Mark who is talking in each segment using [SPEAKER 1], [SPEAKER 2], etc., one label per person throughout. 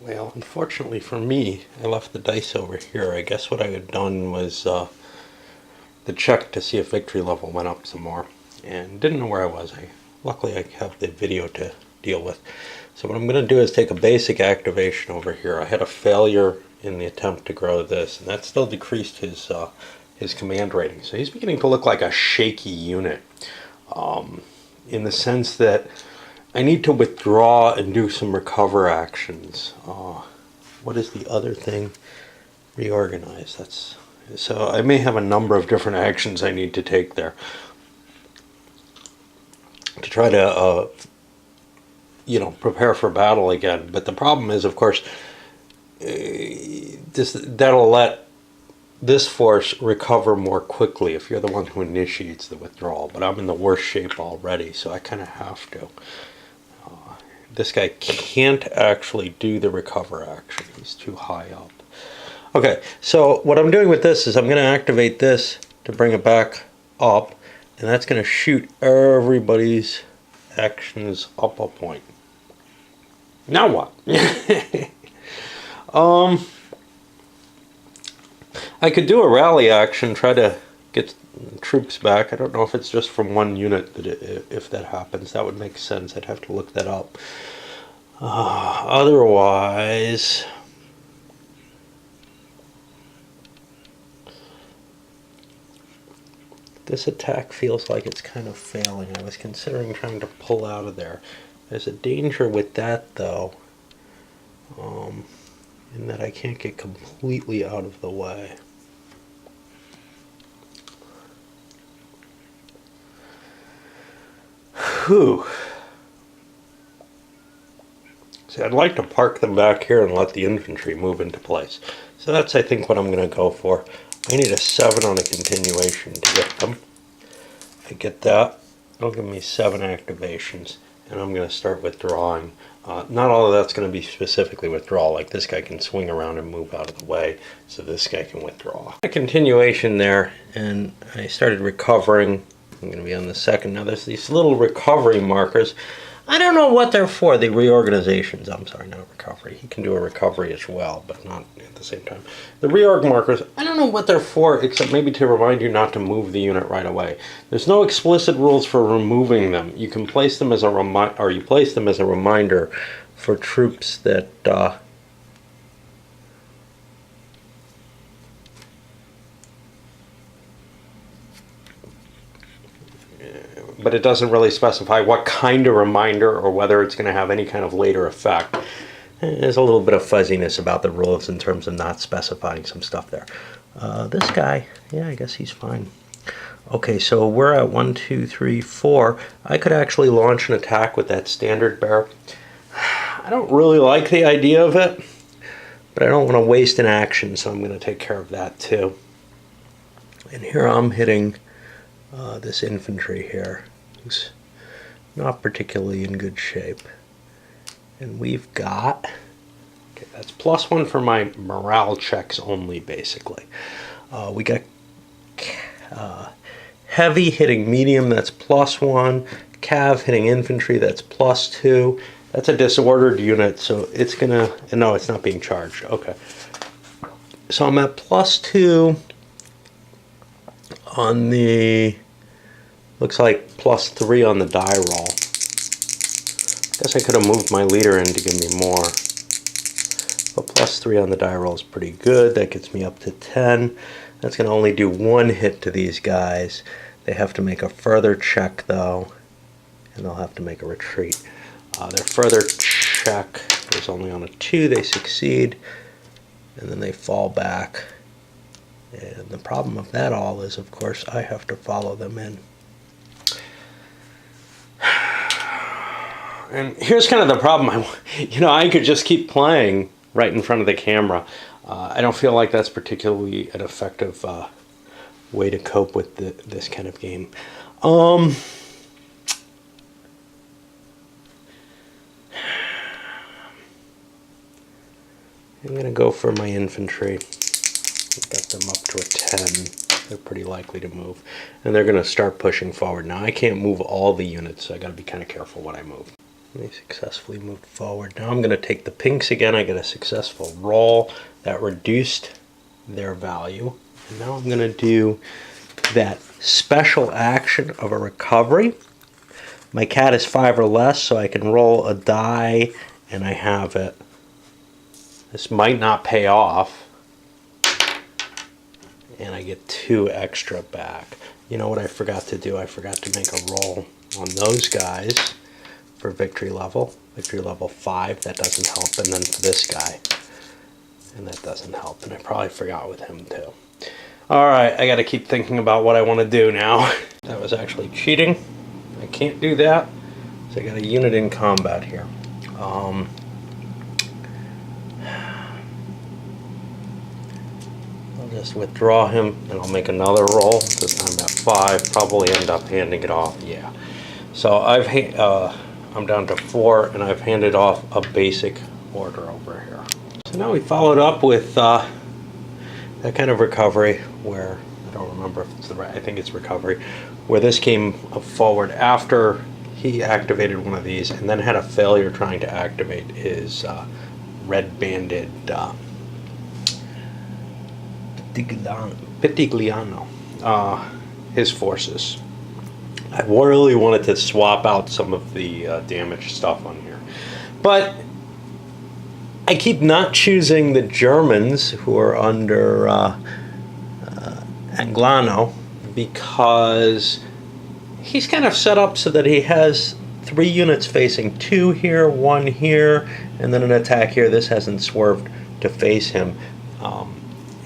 [SPEAKER 1] Well, unfortunately for me, I left the dice over here. I guess what I had done was the check to see if victory level went up some more, and didn't know where I was. Luckily I have the video to deal with. So what I'm going to do is take a basic activation over here. I had a failure in the attempt to grow this, and that still decreased his command rating. So he's beginning to look like a shaky unit, in the sense that I need to withdraw and do some recover actions. What is the other thing? Reorganize. So I may have a number of different actions I need to take there to try to prepare for battle again. But the problem is, of course, that'll let this force recover more quickly if you're the one who initiates the withdrawal. But I'm in the worst shape already, so I kind of have to. This guy can't actually do the recover action. He's too high up. Okay, so what I'm doing with this is I'm going to activate this to bring it back up, and that's going to shoot everybody's actions up a point. Now what? I could do a rally action, try to get troops back. I don't know if it's just from one unit that if that happens. That would make sense. I'd have to look that up. Otherwise, this attack feels like it's kind of failing. I was considering trying to pull out of there. There's a danger with that, though, in that I can't get completely out of the way. Whew. See, I'd like to park them back here and let the infantry move into place. So that's, I think, what I'm going to go for. I need a 7 on a continuation to get them. I get that. It'll give me 7 activations, and I'm going to start withdrawing. Not all of that's going to be specifically withdrawal. Like this guy can swing around and move out of the way, so this guy can withdraw. A continuation there, and I started recovering. I'm going to be on the second. Now there's these little recovery markers. I don't know what they're for. The reorganizations. I'm sorry, not recovery. He can do a recovery as well, but not at the same time. The reorg markers, I don't know what they're for, except maybe to remind you not to move the unit right away. There's no explicit rules for removing them. You can place them as a reminder for troops that but it doesn't really specify what kind of reminder or whether it's going to have any kind of later effect. There's a little bit of fuzziness about the rules in terms of not specifying some stuff there. This guy, yeah, I guess he's fine. Okay, so we're at 1, 2, 3, 4. I could actually launch an attack with that standard bearer. I don't really like the idea of it, but I don't want to waste an action, so I'm going to take care of that too. And here I'm hitting this infantry here, who's not particularly in good shape. And we've got, okay, that's +1 for my morale checks only, basically. We got heavy hitting medium, that's +1. Cav hitting infantry, that's +2. That's a disordered unit, so it's gonna, no, it's not being charged. Okay. So I'm at +2 on the, looks like +3 on the die roll. Guess I could have moved my leader in to give me more. But +3 on the die roll is pretty good. That gets me up to 10. That's going to only do 1 hit to these guys. They have to make a further check, though, and they'll have to make a retreat. Their further check is only on a 2. They succeed, and then they fall back. And the problem of that all is, of course, I have to follow them in. And here's kind of the problem. I could just keep playing right in front of the camera. I don't feel like that's particularly an effective way to cope with this kind of game. I'm going to go for my infantry. Got them up to a 10. They're pretty likely to move. And they're going to start pushing forward. Now, I can't move all the units, so I got to be kind of careful what I move. They successfully moved forward. Now I'm going to take the pinks again. I get a successful roll that reduced their value. And now I'm going to do that special action of a recovery. My cat is 5 or less, so I can roll a die and I have it. This might not pay off. And I get 2 extra back. You know what I forgot to do? I forgot to make a roll on those guys for victory level 5. That doesn't help. And then for this guy, and that doesn't help. And I probably forgot with him too. All right, I got to keep thinking about what I want to do now. That was actually cheating. I can't do that. So I got a unit in combat here. I'll just withdraw him and I'll make another roll. This time at 5. Probably end up handing it off. Yeah. So I'm down to 4 and I've handed off a basic order over here. So now we followed up with that kind of recovery where, I don't remember if it's the right, I think it's recovery, where this came forward after he activated one of these and then had a failure trying to activate his red-banded Pitigliano, his forces. I really wanted to swap out some of the damage stuff on here. But I keep not choosing the Germans who are under Anglano because he's kind of set up so that he has 3 units facing, 2 here, 1 here, and then an attack here. This hasn't swerved to face him.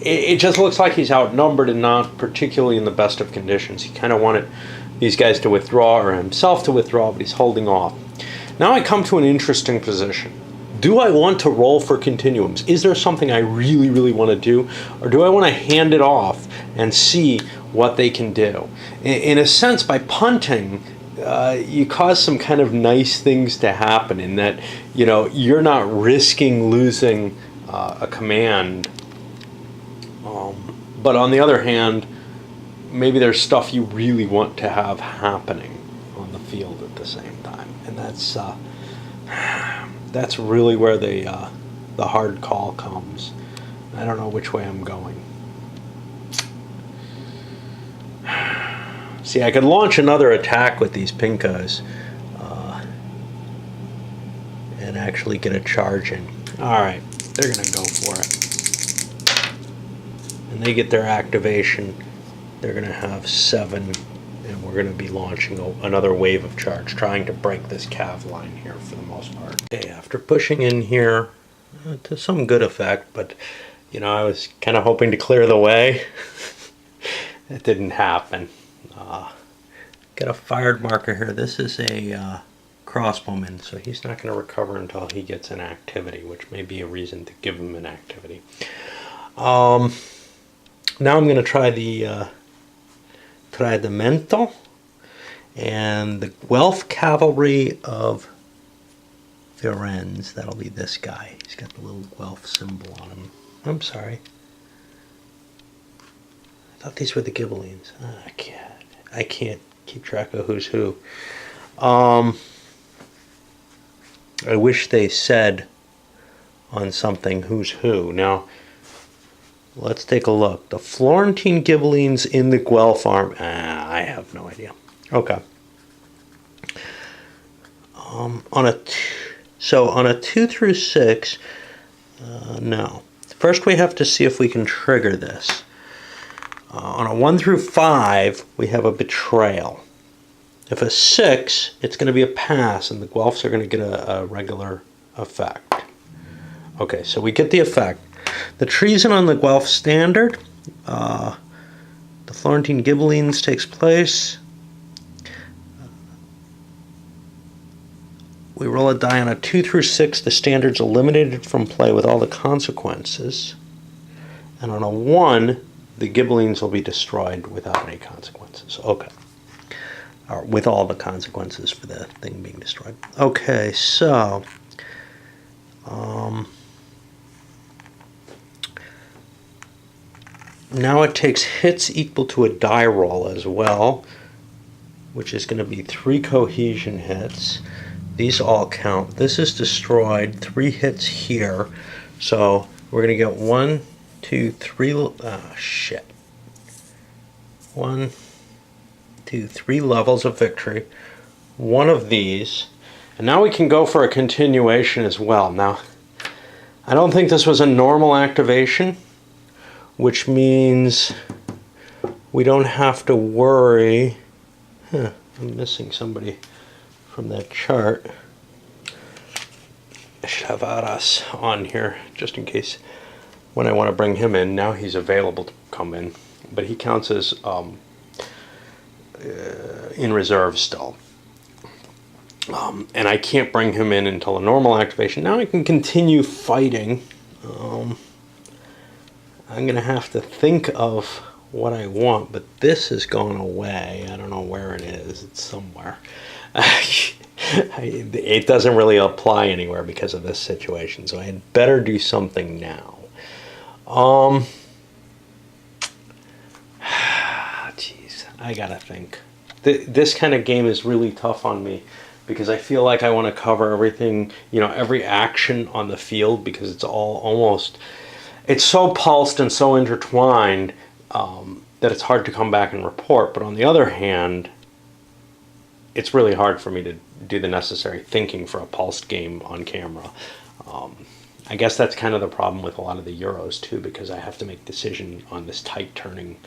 [SPEAKER 1] It just looks like he's outnumbered and not particularly in the best of conditions. He kind of wanted these guys to withdraw or himself to withdraw, but he's holding off. Now I come to an interesting position. Do I want to roll for continuums? Is there something I really, really want to do? Or do I want to hand it off and see what they can do? In a sense, by punting, you cause some kind of nice things to happen in that, you know, you're not risking losing a command. But on the other hand, maybe there's stuff you really want to have happening on the field at the same time. And that's really where the hard call comes. I don't know which way I'm going. See, I could launch another attack with these Pinkos and actually get a charge in. All right, they're going to go for it. And they get their activation. They're going to have 7, and we're going to be launching another wave of charge, trying to break this cav line here for the most part. Okay, after pushing in here to some good effect, but you know, I was kind of hoping to clear the way. It didn't happen. Got a fired marker here. This is a crossbowman, so he's not going to recover until he gets an activity, which may be a reason to give him an activity. Now I'm going to try the Tradimento and the Guelph Cavalry of Firenze. That'll be this guy. He's got the little Guelph symbol on him. I'm sorry. I thought these were the Ghibellines. I can't keep track of who's who. I wish they said on something who's who. Now, let's take a look. The Florentine Ghibellines in the Guelph army. I have no idea. Okay. On a 2 through 6, no. First, we have to see if we can trigger this. On a 1 through 5, we have a betrayal. If a 6, it's going to be a pass, and the Guelphs are going to get a regular effect. Okay, so we get the effect. The treason on the Guelph standard, the Florentine Ghibellines takes place. We roll a die on a 2 through 6. The standard's eliminated from play with all the consequences. And on a 1, the Ghibellines will be destroyed without any consequences. Okay. Or with all the consequences for the thing being destroyed. Okay, so now it takes hits equal to a die roll as well, which is going to be 3 cohesion hits. These all count. This is destroyed. 3 hits here. So we're going to get 1, 2, 3. Ah, shit. 1, 2, 3 levels of victory. One of these. And now we can go for a continuation as well. Now, I don't think this was a normal activation, which means we don't have to worry. I'm missing somebody from that chart. I should have Aras on here just in case when I want to bring him in. Now he's available to come in, but he counts as in reserve still. And I can't bring him in until a normal activation. Now I can continue fighting. I'm going to have to think of what I want, but this has gone away. I don't know where it is. It's somewhere. It doesn't really apply anywhere because of this situation, so I had better do something now. Jeez, I gotta think. This kind of game is really tough on me because I feel like I want to cover everything, you know, every action on the field, because it's all almost, it's so pulsed and so intertwined that it's hard to come back and report. But on the other hand, it's really hard for me to do the necessary thinking for a pulsed game on camera. I guess that's kind of the problem with a lot of the Euros too, because I have to make decision on this tight turning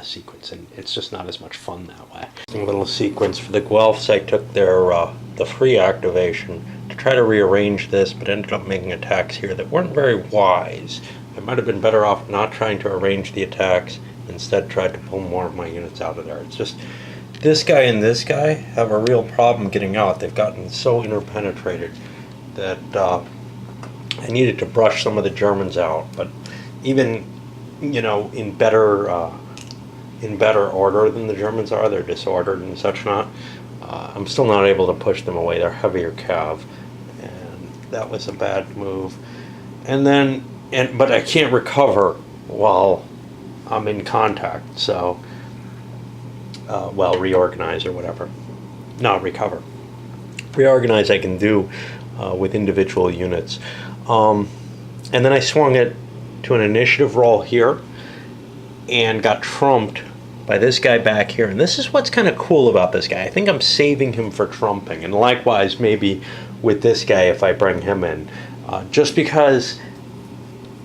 [SPEAKER 1] sequence, and it's just not as much fun that way. A little sequence for the Guelphs. I took their the free activation to try to rearrange this, but ended up making attacks here that weren't very wise. I might have been better off not trying to arrange the attacks, instead tried to pull more of my units out of there. It's just this guy and this guy have a real problem getting out. They've gotten so interpenetrated that I needed to brush some of the Germans out. But even, you know, in better order than the Germans are, they're disordered and such not. I'm still not able to push them away. They're heavier cav, and that was a bad move. And then, but I can't recover while I'm in contact. So, well, reorganize or whatever. Not recover. Reorganize I can do with individual units. And then I swung it to an initiative roll here and got trumped by this guy back here. And this is what's kind of cool about this guy. I think I'm saving him for trumping. And likewise, maybe with this guy if I bring him in. Just because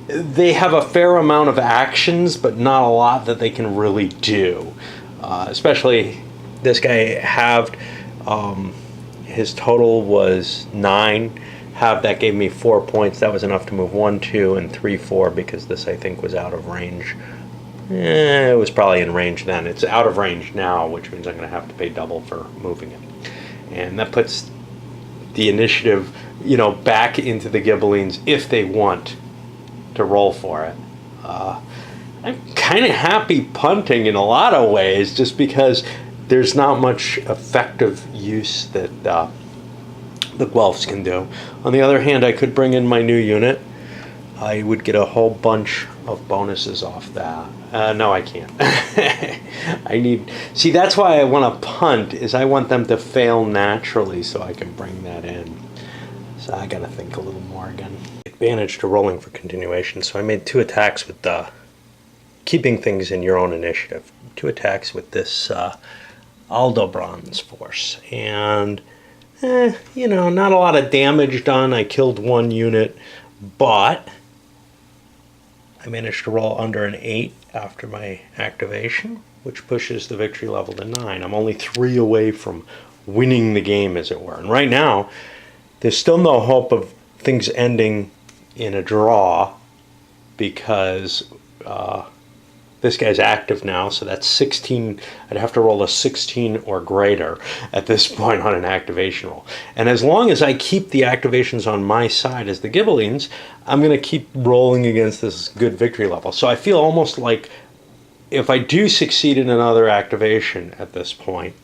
[SPEAKER 1] they have a fair amount of actions, but not a lot that they can really do. Especially this guy halved. His total was 9. Half that gave me 4 points. That was enough to move 1, 2, and 3, 4, because this I think was out of range. It was probably in range then. It's out of range now, which means I'm going to have to pay double for moving it. And that puts the initiative, you know, back into the Ghibellines if they want to roll for it. I'm kind of happy punting in a lot of ways, just because there's not much effective use that the Guelphs can do. On the other hand, I could bring in my new unit. I would get a whole bunch of bonuses off that. No, I can't. I need... See, that's why I want to punt, is I want them to fail naturally so I can bring that in. So I got to think a little more again. Advantage to rolling for continuation. So I made 2 attacks with keeping things in your own initiative. 2 attacks with this Aldobrand's force. And, you know, not a lot of damage done. I killed 1 unit, but I managed to roll under an 8 after my activation, which pushes the victory level to 9. I'm only 3 away from winning the game, as it were. And right now, there's still no hope of things ending in a draw, because this guy's active now, so that's 16. I'd have to roll a 16 or greater at this point on an activation roll. And as long as I keep the activations on my side as the Ghibellines, I'm going to keep rolling against this good victory level. So I feel almost like if I do succeed in another activation at this point,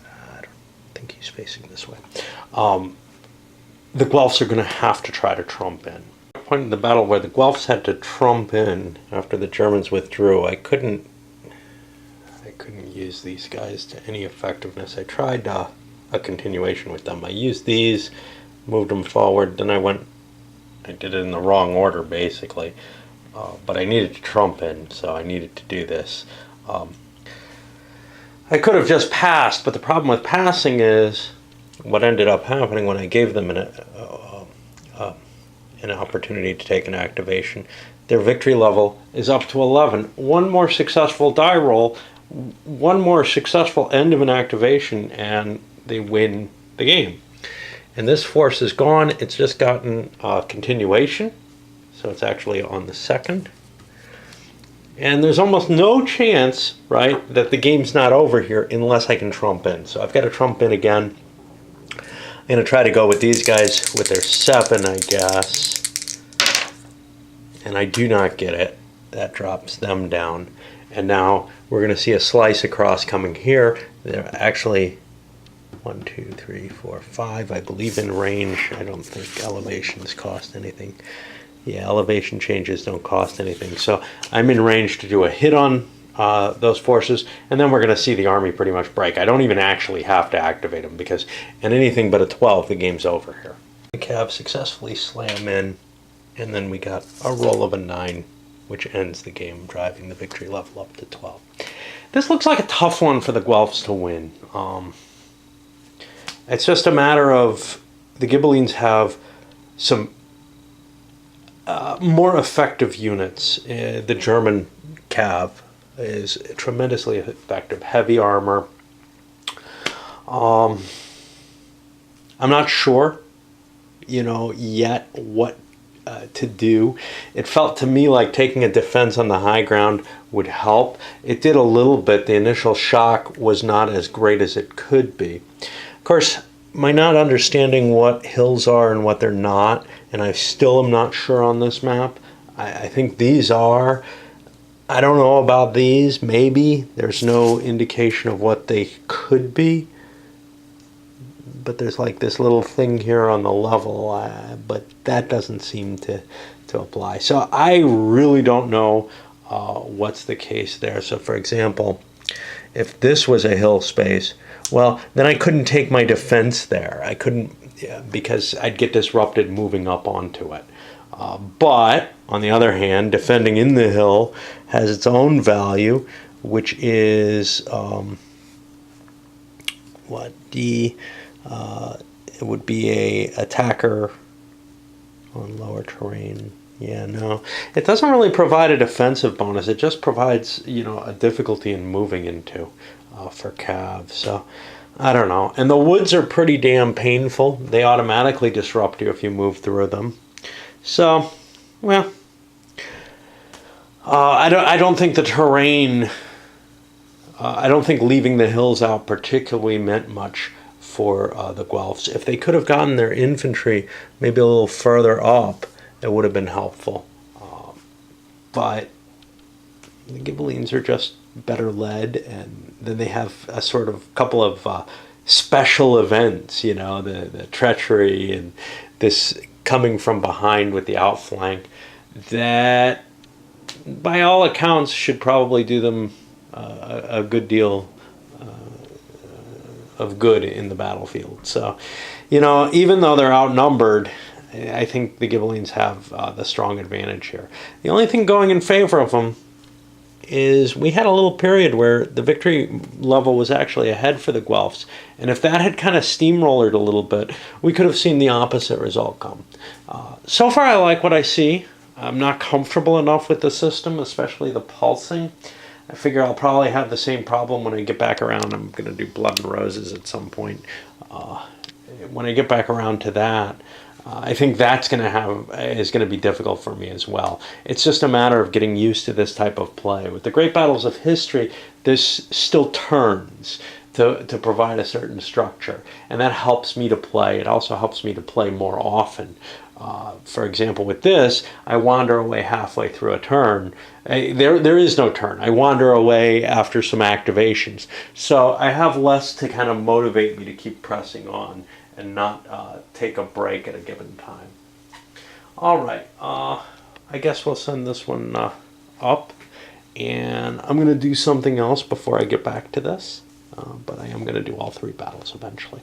[SPEAKER 1] I don't think he's facing this way, the Guelphs are going to have to try to trump in. Point in the battle where the Guelphs had to trump in after the Germans withdrew, I couldn't use these guys to any effectiveness. I tried a continuation with them. I used these, moved them forward, then I did it in the wrong order basically, but I needed to trump in, so I needed to do this. I could have just passed, but the problem with passing is what ended up happening when I gave them an opportunity to take an activation. Their victory level is up to 11. One more successful die roll, one more successful end of an activation, and they win the game. And this force is gone. It's just gotten a continuation, so it's actually on the second. And there's almost no chance, right, that the game's not over here unless I can trump in. So I've got to trump in again. I'm going to try to go with these guys with their 7, I guess. And I do not get it. That drops them down. And now we're going to see a slice across coming here. They're actually 1, 2, 3, 4, 5, I believe, in range. I don't think elevations cost anything. Yeah, elevation changes don't cost anything. So I'm in range to do a hit on those forces, and then we're going to see the army pretty much break. I don't even actually have to activate them, because at anything but a 12, the game's over here. The Cav successfully slam in, and then we got a roll of a 9, which ends the game, driving the victory level up to 12. This looks like a tough one for the Guelphs to win. It's just a matter of the Ghibellines have some more effective units. The German Cav is tremendously effective. Heavy armor. I'm not sure, yet what to do. It felt to me like taking a defense on the high ground would help. It did a little bit. The initial shock was not as great as it could be. Of course, my not understanding what hills are and what they're not, and I still am not sure on this map. I think these are. I don't know about these. Maybe. There's no indication of what they could be. But there's like this little thing here on the level, but that doesn't seem to apply. So I really don't know what's the case there. So for example, if this was a hill space, well, then I couldn't take my defense there. I couldn't, because I'd get disrupted moving up onto it. But on the other hand, defending in the hill has its own value, which is it would be a attacker on lower terrain. Yeah, no, it doesn't really provide a defensive bonus. It just provides, a difficulty in moving into for Cav. So I don't know. And the woods are pretty damn painful. They automatically disrupt you if you move through them. So, well, I don't think the terrain. I don't think leaving the hills out particularly meant much for the Guelphs. If they could have gotten their infantry maybe a little further up, it would have been helpful. But the Ghibellines are just better led, and then they have a sort of couple of special events, the treachery and this coming from behind with the outflank, that by all accounts should probably do them a good deal of good in the battlefield. So, even though they're outnumbered, I think the Ghibellines have the strong advantage here. The only thing going in favor of them is we had a little period where the victory level was actually ahead for the Guelphs, and if that had kind of steamrollered a little bit, we could have seen the opposite result come. So far I like what I see. I'm not comfortable enough with the system, especially the pulsing. I figure I'll probably have the same problem when I get back around. I'm going to do Blood and Roses at some point. When I get back around to that, I think that's is going to be difficult for me as well. It's just a matter of getting used to this type of play. With the Great Battles of History, this still turns to provide a certain structure, and that helps me to play. It also helps me to play more often. For example, with this, I wander away halfway through a turn. There is no turn. I wander away after some activations. So I have less to kind of motivate me to keep pressing on and not take a break at a given time. All right, I guess we'll send this one up, and I'm going to do something else before I get back to this, but I am going to do all 3 battles eventually.